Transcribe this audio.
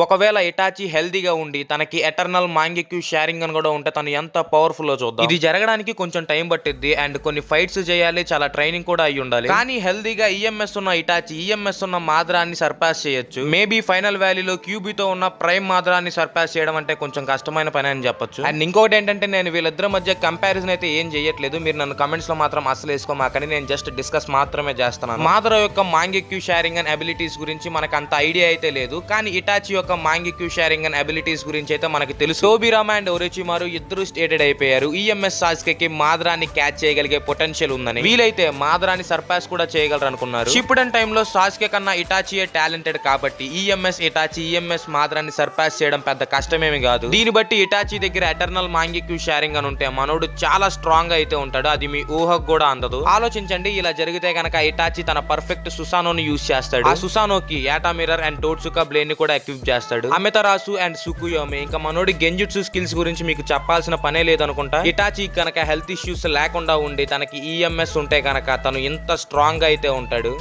ఒకవేళ ఇటాచి హెల్దీగా ఉండి తనకి ఎటర్నల్ మాంగెక్యూ షేరింగ్ అని కూడా ఉంటే తను ఎంత పవర్ఫుల్ చూద్దాం. ఇది జరగడానికి కొంచెం టైం పట్టిద్ది అండ్ కొన్ని ఫైట్స్ చేయాలి, చాలా ట్రైనింగ్ కూడా అయి ఉండాలి. కానీ హెల్దీగా ఈఎంఎస్ ఉన్న ఇటాచి ఈఎంఎస్ ఉన్న మాద్రాన్ని సర్పాస్ చేయొచ్చు. మేబీ ఫైనల్ వ్యాలీలో క్యూబీతో ఉన్న ప్రైమ్ మాద్రాన్ని సర్పాస్ చేయడం అంటే కొంచెం కష్టమైన పని అని చెప్పొచ్చు. అండ్ ఇంకొకటి ఏంటంటే నేను వీళ్ళిద్దరి మధ్య కంపారిజన్ అయితే ఏం చేయట్లేదు. మీరు నన్ను కమెంట్స్ లో మాత్రం అసలు వేసుకోమాకని, నేను జస్ట్ డిస్కస్ మాత్రమే చేస్తున్నాను. మాద్రా యొక్క మాంగెక్యూ షేరింగ్ అండ్ అబిలిటీస్ గురించి మనకు అంత ఐడియా అయితే లేదు, కానీ ఇటాచి యొక్క మాంగెక్యూ షేరింగ్ అండ్ అబిలిటీస్ గురించి అయితే మనకు తెలుసు. టోబిరామా అండ్ ఒరోచిమారు ఇద్దరు స్టేటెడ్ అయిపోయారు ఈఎంఎస్ సాస్కేకి మాద్రాన్ని క్యాచ్ చేయగలిగే పొటెన్షియల్ ఉందని. వీలైతే మాద్రాన్ని సర్పాస్ కూడా చేయగలరు అనుకున్నారు. షిప్పుడన్ టైంలో సాస్కే కన్నా ఇటాచియే టాలెంటెడ్ కాబట్టి ఈఎంఎస్ ఇటాచి ఈఎంఎస్ మాద్రాన్ని సర్పాస్ చేయడం పెద్ద కష్టమేమి కాదు. దీన్ని బట్టి ఇటాచి దగ్గర ఎటర్నల్ మాంగెక్యూ షేరింగ్ అని ఉంటే మనోడు చాలా స్ట్రాంగ్ అయితే ఉంటాడు. అది మీ ఊహకు కూడా అందదు. ఆలోచించండి, ఇలా జరిగితే కనుక ఇటాచి తన పర్ఫెక్ట్ సుసానోని యూజ్ చేస్తాడు. ఆ సుసానోకి యాటా మిర్రర్ అండ్ టోట్సుకా బ్లేడ్ ని కూడా ఎక్విప్ చేస్తాడు. అమితరాసు అండ్ సుకుయోమి ఇంకా మనోడి గెంజుట్సు స్కిల్స్ గురించి మీకు చెప్పాల్సిన పనే లేదనుకుంటా. ఇటాచి కనుక హెల్త్ ఇష్యూస్ లేకుండా ఉండి తనకి ఈఎంఎస్ ఉంటే కనుక తను ఇంత స్ట్రాంగ్ గా అయితే ఉంటాడు.